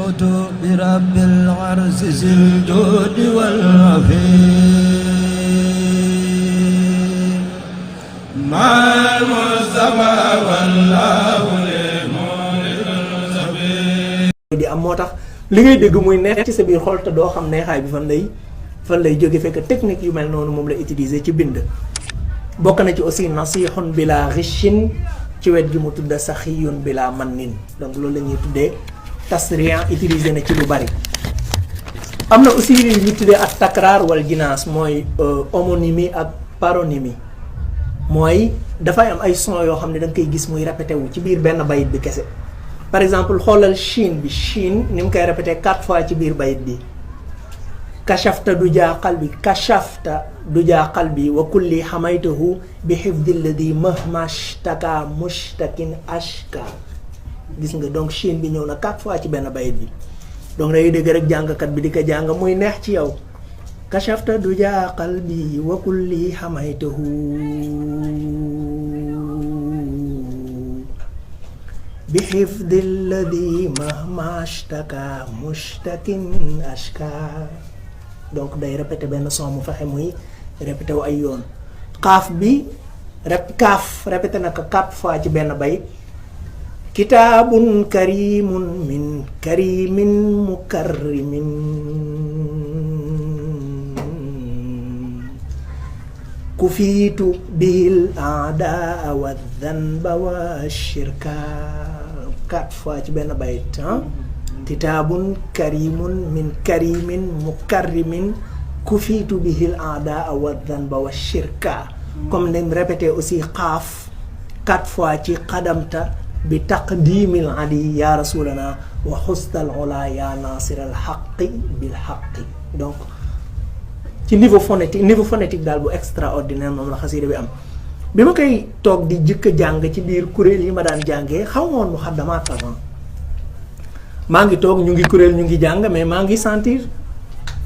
فوت برب العرش ذي الجود والعافية مع المصطفى والله لمولد السبيل di am moo tax li ngay dégg muy neex ci sa biir xol te doo xam neexaay bi fan lay jóge fekk technique yu mel noonu moom la utiliser ci bind bokk na ci aussi nasihun bila ghishin ci wet gi mu tudda saxiyun bila mannin donc loolu la ñuy tuddee tasriyan utiliser na ci lu bari am na aussi li ñu tuddee ak takrar wal jinaas mooy homonymie ak paronymie mooy dafay am ay son yoo xam ne da nga koy gis muy répété wu ci biir benn bayit bi kese par exemple xoolal Chine bi Chine ni mu koy répété 4 fois ci biir bayit bi kashafta du jaa qalbi kashafta du jaa qalbi wa kulli xamaytahu bi xifdi alladi mahmashtaka mushtakin ashka gis nga donc Chine bi ñëw na 4 fois ci benn bayit bi donc day dégg rek jàngkat bi di ko jàng muy neex ci yow kashafta du jaa qalbi wa kulli xamaytahu bi xifdi alladi mahmashtaka mushtakin ashka donc day répété benn son mu fexe muy répété wu ay yoon xaaf bi kaaf répété na ko 4 fois ci benn bayit kitaabun karimun min karimin mukarrimin kufiitu bihil aadaa wa dhanba wa shirka 4 fois ci benn bayit kitaabun karimun min karimin mukarrimin kufiitu bihil aadaa wa dhanba wa shirka comme ni mu répété aussi xaaf 4 fois ci xadamta bi taqdimil adi ya rasulana wa xustal ola ya nasiral xaqi bil xaqi donc ci niveau phonétique daal bu extraordinaire moom la xasida bi am bi ma koy toog di jëkk jàng ci biir kuréel yi ma daan jàngee xaw ma woon mu xaddamaat avant maa ngi toog ñu ngi kuréel ñu ngi jàng mais maa ngi sentir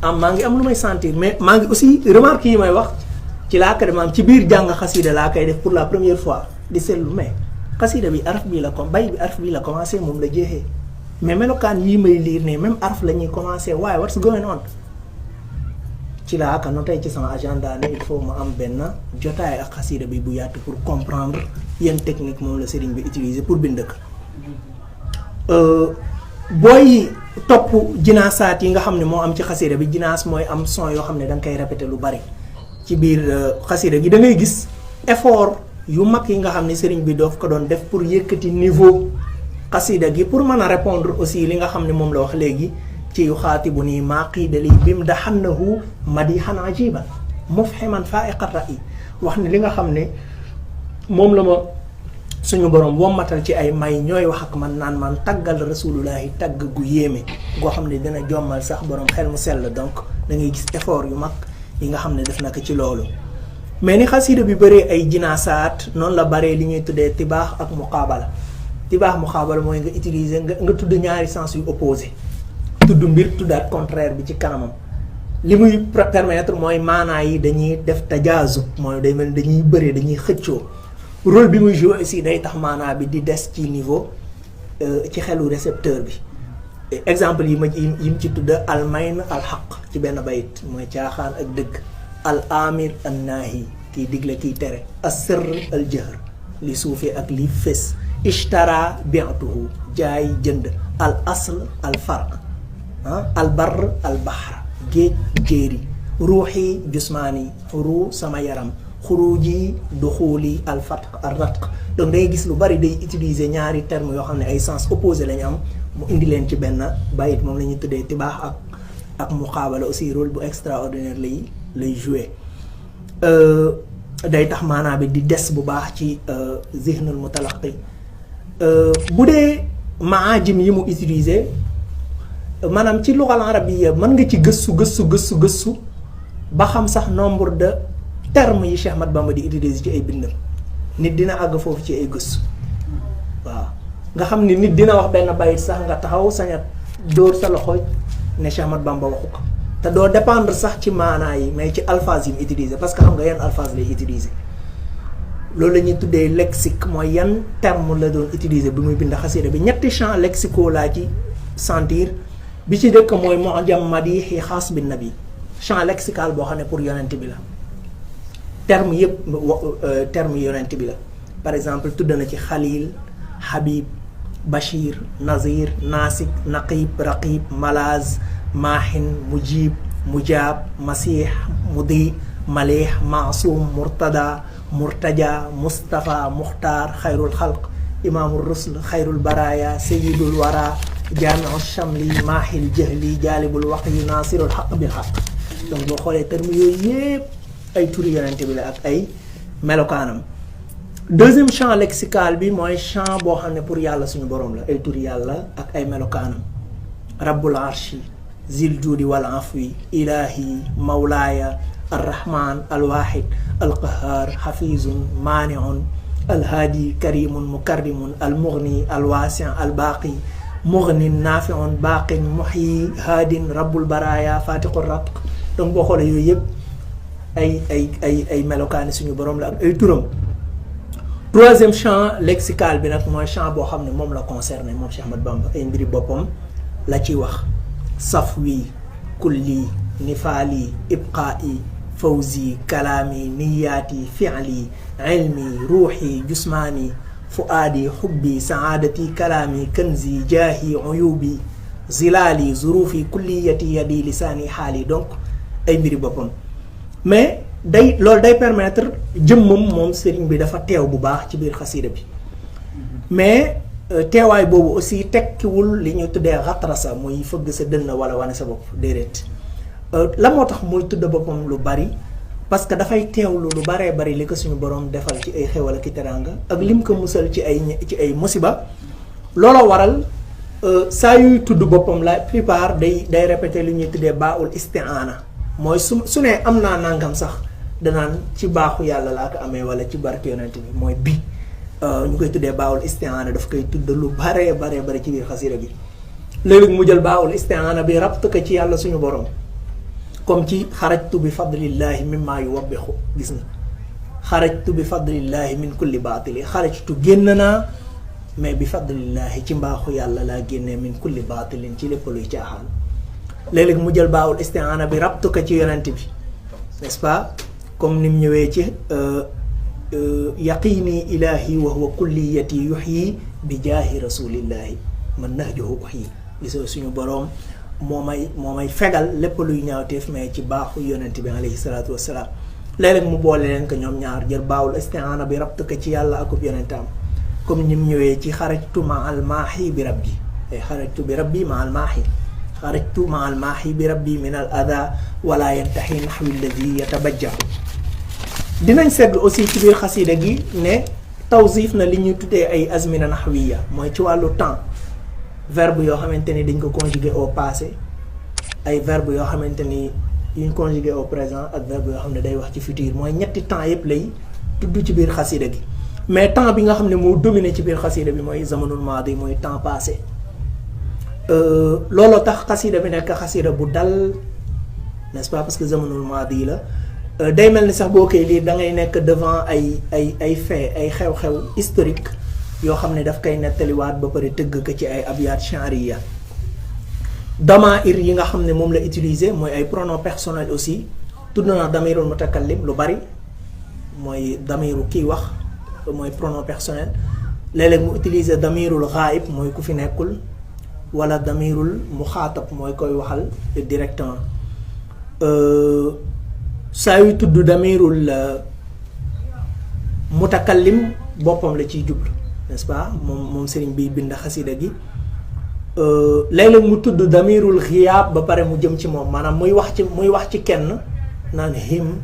maa ngi am lu may sentir mais maa ngi aussi remarque yi may wax ci laa ko maam ci biir jàng xasida laa koy def pour la première fois di seetlu mais xasida bi araf bii la bay bi araf bii la commencé moom la jeexee mais melokaan yii may liir ne même araf la ñuy commencé waaye what's going on ci laa ka noté ci sama agenda ne il faut ma am benn jotaay ak xasida bi bu yaatu pour comprendre yan technique moom la sëriñ bi utiliser pour bind ko booy topp jinaasaat yi nga xam ne moo am ci xasida bi jinaas mooy am son yoo xam ne da nga koy répété lu bari ci biir xasida gi da ngay gis effort yu mag yi nga xam ne sëriñ bi doof ko doon def pour yëkkati niveau xasida gi pour mën a répondre aussi li nga xam ne moom la wax léegi ci yu xaatibu nii maaqiidali bim daxannahu madihan ajiban mufhiman faiqat ra'i wax ne li nga xam ne moom la ma suñu borom wommatal ci ay may ñooy wax ak man naan man taggal rasulullahi tagg gu yéeme goo xam ne dina jommal sax borom xel mu sell donc da ngay gis effort yu mag yi nga xam ne def na ko ci loolu mais ni xasida bi bëree ay jinaasaat noonu la bëree li ñuy tuddee tibaax ak muqaabala mooy nga utiliser nga tudd ñaari sens yu opposé tudd mbir tuddaat contraire bi ci kanamam li muy permettre mooy maanaa yi dañuy def tajaazub mooy day mel dañuy bëree dañuy xëccoo rôle bi muy joué aussi day tax maanaa bi di des ci niveau ci xelu récepteur bi exemple yi mu ci tudd al mayn al xaq ci benn bayit mooy caaxaan ak dëgg al amir an naahi kiy digle kiy tere as sirr al jahr li suufee ak li fés ishtara bi'tuhu jaay jënd al asl al farq al barr al bahr géej jéeri ruuxi jusmaani ruu sama yaram xuruji duxuuli al fatq al ratq donc day gis lu bari day utiliser ñaari termes yoo xam ne ay sens opposé lañu am mu indi leen ci benn bayit moom la ñuy tuddee tibaax ak muqaabala aussi rôle bu extraordinaire lay jouer day tax maanaa bi di des bu baax ci zihnul mutalaqi bu dee maajim yi mu utiliser maanaam ci luxal arabiyya mën nga ci gëstu ba xam sax nombre de termes yi Cheikh Ahmad Bamba di utiliser ci ay bindam nit dina àgg foofu ci ay gëstu waaw nga xam ni nit dina wax benn bayit sax nga taxaw saña dóor sa loxo ne Cheikh Ahmad Bamba waxu ko te doo dépendre sax ci maanaa yi mais ci alphase yi mu utiliser parce que xam nga yan alphase lay utiliser loolu la ñuy tuddee lexique mooy yan terme la doon utiliser bi muy bind xasida bi ñetti champs lexicaux laa ci sentir bi ci njëkk mooy mu'jam madihi xaas bin nabi champ lexical boo xam ne pour yonent bi la terme yëpp terme yonent bi la par exemple tudd na ci xalil habib bashir nazir nasik naqib raqib malaz maahin mujib mujaab masih mudi malih maasum murtada murtaja mustafa muxtaar xayrul xalq imaamul rusul xayrul baraya sayidul wara jaamiu chamli maahil jahli jaalibul waqyi naasirul xaq bil xaq donc boo xoolee terme yooyu yëpp ay turi yonente bi la ak ay melokaanam. deuxième champ lexical bi mooy champ boo xam ne pour yàlla suñu borom la ay turi yàlla ak ay melokaanam rabbul arshi zil juudi wal afwi ilahi mawlaaya arrahman alwahid alqahar xafizun maaniun alhaadi karimun mukarrimun almughni alwaasi albaqi mughnin naafiun baaqin muhyi haadin rabbul baraya fatiqu ratq donc boo xoolee yooyu yëpp ay melokaani suñu borom la ak ay turam. troisième champ lexical bi nag mooy champ boo xam ne moom la concerné moom Cheikh Ahmad Bamba ay mbiri boppam la ciy wax safwi kulli nifaali ibqaa'i fawzi kalaami niyaati fi'li ilmi ruuxi jusmaani fuaadi xubbi saadati kalaami kanzi jaahi uyubi zilaali zurufi kulliyati yadi lisaani xaali donc ay mbiri boppam mais loolu day permettre jëmmam moom sëriñ bi dafa teew bu baax ci biir xasida bi mais teewaay boobu aussi tekkiwul li ñuy tuddee xatrasa muy fëgg sa dënn wala wane sa bopp déedéet la moo tax muy tudd boppam lu bari parce que dafay teewlu lu baree bari li ko suñu borom defal ci ay xewal ak teraanga ak lim ko musal ci ay musiba looloo waral saa yuy tudd boppam la plupart day répéter li ñuy tuddee baaul isti'aana mooy su ne am naa nangam sax danaan ci baaxu yàlla laa ko amee wala ci barke yonent bi mooy bi ñu koy tuddee baawul isti'aana daf koy tudd lu baree bari ci biir xasida bi léegi mu jël baawul isti'aana bi rabt ko ci yàlla suñu borom comme ci xarajtu bi fadlillahi mimma yuwabbixu gis nga xarajtu bi fadlillahi min kulli baatili xarajtu génn naa mais bi fadlillahi ci mbaaxu yàlla laa génnee min kulli baatilin ci lépp luy caaxaan léeg-léeg mu jël baawul isti'aana bi rabt ko ci yonent bi n'est-ce pas comme ni mu ñëwee ci yaqini ilahi wa huwa kulliyati yuhyi bi jaahi rasulillahi man nahjuhu uhyi gisoo suñu boroom moo may fegal lépp luy ñaawteef mais ci baaxu yonent bi alayhi salaatu wassalaam léeg-léeg mu boole leen ko ñoom ñaar jël baawul isti'aana bi rabt ko ci yàlla akub yonentam comme ni mu ñëwee ci xarajtu ma al maahi bi rabbi ay xarajtu bi rabbi ma al maahi xarajtu ma al maahi bi rabbi min al ada wala yantahi nahwi alladi yatabajja dinañ seetlu aussi ci biir xasida gi ne tawsif na li ñuy tuddee ay azmina nahwiya mooy ci wàllu temps verbe yoo xamante ni dañ ko conjuguer au passé ay verbe yoo xamante ni yuñ conjuguer au présent ak verbe yoo xam ne day wax ci futur mooy ñetti temps yëpp lay tudd ci biir xasida gi mais temps bi nga xam ne moo dominé ci biir xasida bi mooy zamanul maadi mooy temps passé looloo tax xasida bi nekk xasida bu dal n'est-ce pas parce que zamanul maadi la day mel ni sax boo koy lire da ngay nekk devant ay fait ay xew-xew historique yoo xam ne daf koy nettaliwaat ba pare tëgg ko ci ay abyaat sha'riya damair yi nga xam ne moom la utiliser mooy ay pronoms personnels aussi tudd na damirul mutakallim lu bari mooy damiru kiy wax mooy pronom personnel léeg-léeg mu utiliser damirul ghaib mooy ku fi nekkul wala damirul muxaatab mooy koy waxal directement saa yu tudd damirul mutakallim boppam la ciy jublu n'est-ce pas moom sëriñ bi bind xasida gi léeg-léeg mu tudd damirul xiyaab ba pare mu jëm ci moom maanaam muy wax ci kenn naan him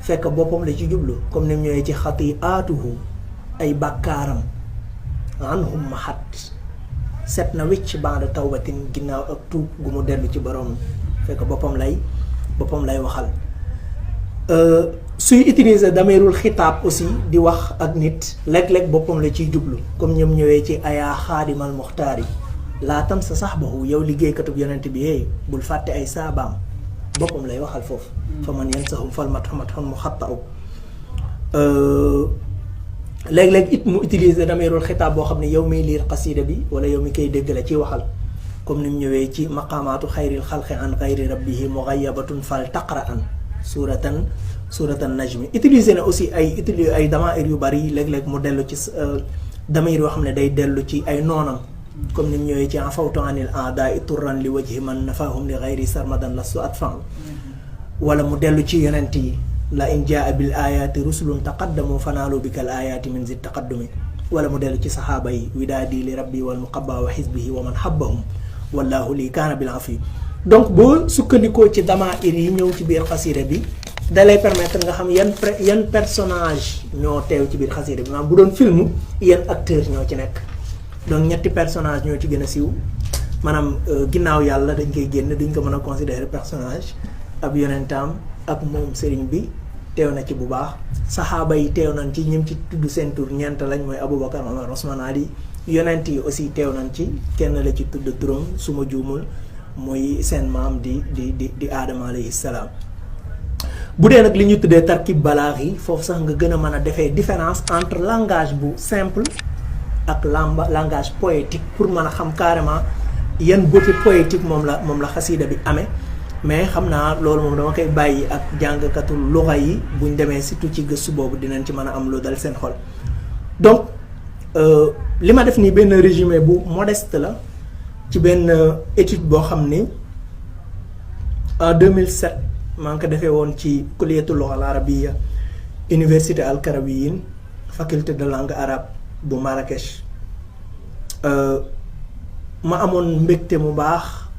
fekk boppam la ci jublu comme ni mu ñëwee ci xati'aatuhu ay bàkkaaram anhum mahat set na wicc ba'da tawbatin ginnaaw ak tuub gu mu dellu ci borom fekk boppam lay waxal suy utiliser damirul xitaab aussi di wax ak nit léeg-léeg boppam la ciy jublu comme ñoom ñëwee ci ayaa xaadimal muxtaar yi laa tam sa sahbahu yow liggéeykatub yonent bi hey bul fàtte ay saabaam boppam lay waxal foofu fa man yansahum fal matxun mu xatta'u léeg-léeg it mu utiliser damirul xitaab boo xam ne yow miy liir xasida bi wala yow mi koy dégg la ciy waxal comme ni mu ñëwee ci maqaamaatu xayril xalqi an xayri rabbihi mughayabatun fal taqra an suratan najmi utiliser na aussi ay damair yu bari léeg-léeg mu dellu ci damair yoo xam ne day dellu ci ay noonam comme ni mu ñëwee ci afawtu anil aada turran li wajhi man nafahum li xayri sarmadan lastu atfan wala mu dellu ci yonent yi la in jaa bil ayaati rusulun taqaddamu fanaalu bikal ayaati min zid taqaddumi wala mu dellu ci saxaaba yi widaadi li rabbi wal muqabba wa xisbihi wa man habbahum wallahu lii kaana bil afi donc boo sukkandikoo ci damair yi ñëw ci biir xasida bi dalay permettre nga xam yan personnage ñoo teew ci biir xasida bi maanaam bu doon film yan acteur ñoo ci nekk donc ñetti personnage ñoo ci gën a siiw maanaam ginnaaw yàlla dañ koy génn duñ ko mën a considérer personnage ab yonentaam ak moom sëriñ bi teew na ci bu baax saxaaba yi teew nañ ci ñim ci tudd seen tur ñeent lañ mooy Aboubacar Omar Ousmane Ali yonent yi aussi teew nañ ci kenn la ci tudd turam su ma juumul muy seen maam di Aadama alayhi salaam bu dee nag li ñu tuddee tarkib balaax yi foofu sax nga gën a mën a defee différence entre langage bu simple ak langage poétique pour mën a xam carrément yan beauté poétique moom la xasida bi amee mais xam naa loolu moom dama koy bàyyi ak jàngkatu luxa yi buñ demee surtout ci gëstu boobu dinañ ci mën a am lu dal seen xol donc li ma def nii benn résumé bu modeste la ci benn étude boo xam ni en 2007 maa ngi ko defee woon ci kulliyatu lugha al arabiyya université al karawiyin faculté de langue arabe bu Marrakech ma amoon mbégte mu baax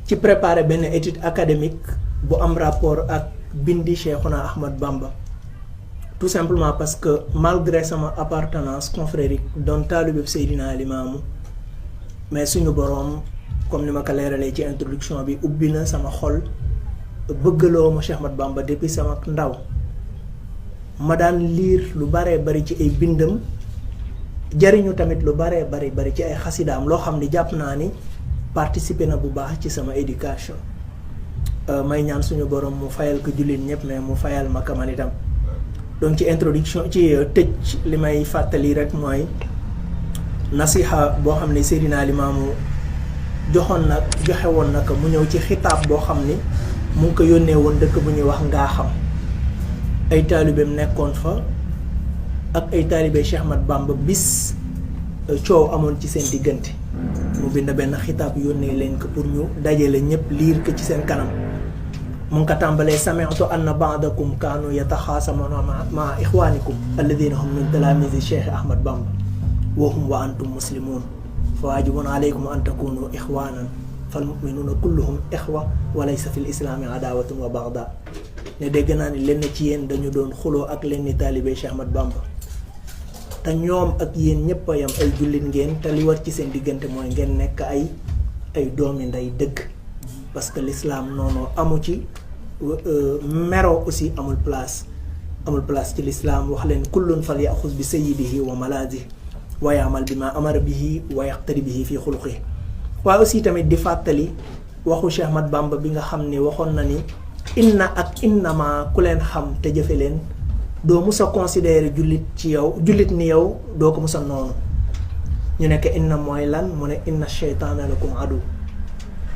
ci préparer benn étude académique bu am rapport ak bindi Cheikhouna Ahmad Bamba tout simplement parce que malgré sama appartenance confrérique doon taalibeb Seydina Limaamu mais suñu boroom comme ni ma ko leeralee ci introduction bi ubbi na sama xol bëggaloo ma Cheikh Ahmad Bamba depuis sama ndaw ma daan lire lu baree bari ci ay bindam jariñu tamit lu baree bari ci ay xasidaam loo xam ni jàpp naa ni participer na bu baax ci sama éducation may ñaan suñu borom mu fayal ko jullit ñëpp mais mu fayal ma kaman itam donc ci introduction ci tëj li may fàttali rek mooy nasiha boo xam ne Seydina Limaamu joxe woon na ko mu ñëw ci xitaab boo xam ni mu ngi ko yónnee woon dëkk bu ñuy wax ngaa xam ay taalibeem nekkoon fa ak ay taalibe Cheikh Ahmad Bamba bis coow amoon ci seen diggante mu bind benn xitaab yónnee leen ko pour ñu dajale ñëpp liir ko ci seen kanam mu ngi ko tàmbalee sami'tu anna ba'dakum kaanu yataxaasamuna ma ixwaanikum alladina hum min talaamizi Cheikh Ahmad Bamba wa hum wa antum muslimun fa waajibun alaykum an takunu ixwaanan fal muminuuna kulluhum ixwa wa laysa fi l islaami adaawatun wa bagda ne dégg naa ni lenn ci yéen dañu doon xuloo ak lenn taalibe Cheikh Ahmad Bamba te ñoom ak yéen ñëpp a yam ay jullit ngeen te li war ci seen diggante mooy ngeen nekk ay doomi nday dëgg parce que l'islam noonu amu ci mero aussi amul place ci l'islam wax leen kullun fal yaxuz bi sayyidihi wa malazihi wa yaamal bi ma amara bihi wa yaqtadi bihi fi xuluqihi waaye aussi tamit di fàttali waxu Cheikh Ahmad Bamba bi nga xam ni waxoon na ni inna ak innama ku leen xam te jëfe leen doo mus a considérer jullit ni yow doo ko mus a noonu ñu nekk inna mooy lan mu ne inna sheytaana lakum adu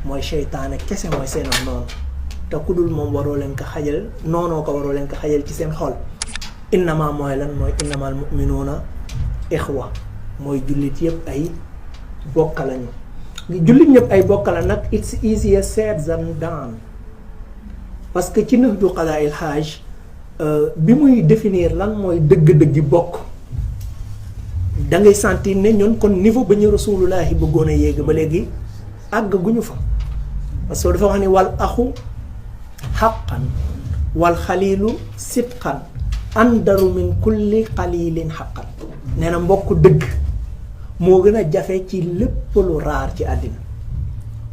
mooy sheytaane kese mooy seen noonu te ku dul moom waroo leen ko xajal noonoo ko waroo leen ko xajal ci seen xol innama mooy lan mooy innamal mu'minuuna ixwa mooy jullit yëpp ay bokka lañu jullit ñëpp ay bokka la nag it's easier said than done parce que ci Nahju Qadaa'il Haaj bi muy définir lan mooy dëgg-dëggi bokk da ngay sentir ne ñun kon niveau ba ñu rasulullahi bëggoon a yéeg ba léegi àgg guñu fa parce que dafa wax ni wal axu xaqan wal xaliilu sidqan andaru min kulli xaliilin xaqan nee na mbokk dëgg moo gën a jafe ci lépp lu raar ci àddina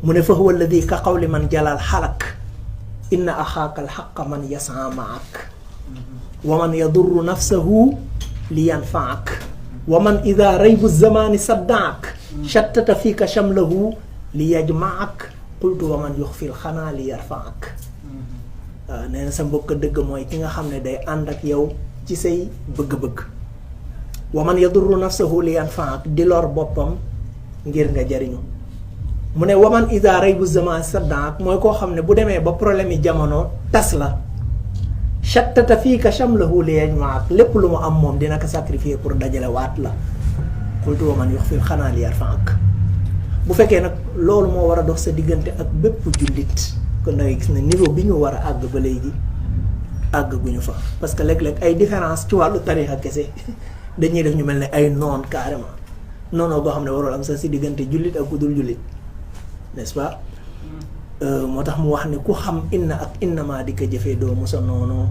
mu ne fa huwa alladi ka qawli man jalal xalak inna axaaka alxaqa man yasaa maak wa man yadurru nafsahu li yanfaak wa man ida raybu zamaani saddaak shattata fiika shamlahu li yajmaak qultu wa man yuxfil xanaa li yarfaak waaw nee na sa mbokk dëgg mooy ki nga xam ne day ànd ak yow ci say bëgg-bëgg wa man yadurru nafsahu li yanfaak di lor boppam ngir nga jariñu mu ne waman isa rey bu zaman saddaak mooy koo xam ne bu demee ba problème yi jamono tas la chattata fii ka chamlahu liyajmaak lépp lu mu am moom dina ko sacrifier pour dajale waat la xultu waman yox fil xanaa li yarfaak bu fekkee nag loolu moo war a dox sa diggante ak bépp jullit kon da ngay gis ne niveau bi ñu war a àgg ba léegi àgg guñu fa parce que léeg-léeg ay différence ci wàllu tarixa kese dañuy def ñu mel ne ay noon carrément noonoo goo xam ne warul am sax si diggante jullit ak ku dul jullit n'est-ce pas moo tax mu wax ne ku xam inna ak innama di ko jëfee doo musa noonoo